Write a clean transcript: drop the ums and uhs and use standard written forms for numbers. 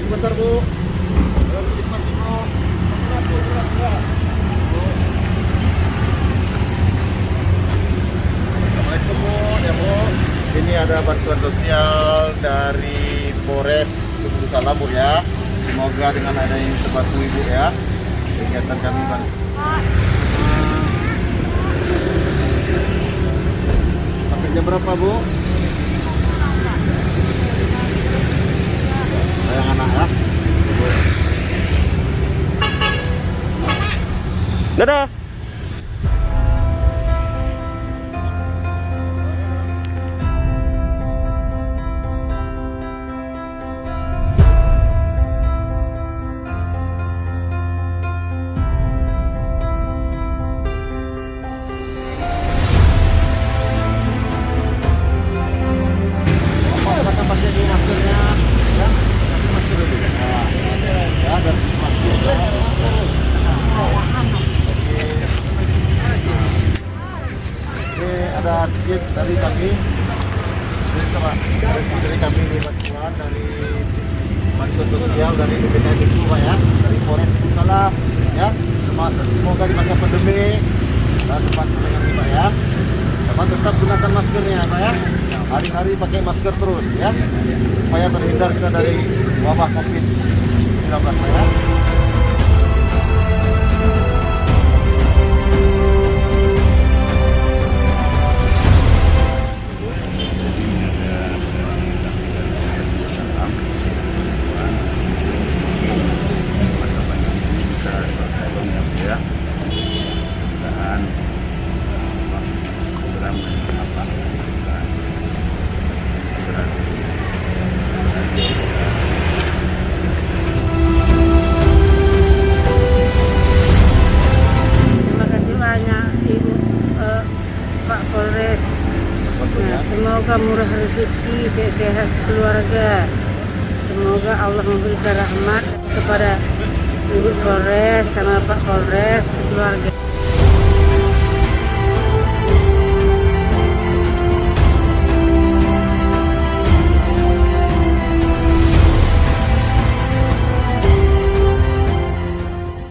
Sebentar Bu. Assalamualaikum Bu, ya Bu. Ini ada bantuan sosial dari Polres Sumber Salam Bu ya. Semoga dengan ada yang terbantu Ibu ya. Kegiatan kami bantu. Sampai jam berapa Bu? Sayang anak ya. Dadah. Pakai pasnya dulu maskernya ya. Masker dulu. Nah, ya dan masker. Oke, ada sedikit dari kami. Dari kami ini bantuan dari bantuan sosial dari BPKM itu Pak ya, dari Polres Salam ya. Semoga di masa pandemi dan bantu dengan ini Pak ya. Dapat tetap gunakan maskernya Pak ya. Hari-hari pakai masker terus ya, supaya terhindar kita dari wabah COVID-19 Pak ya. Pak Polres, semoga murah rezeki, sehat keluarga. Semoga Allah memberikan rahmat kepada Ibu Polres sama Pak Polres keluarga.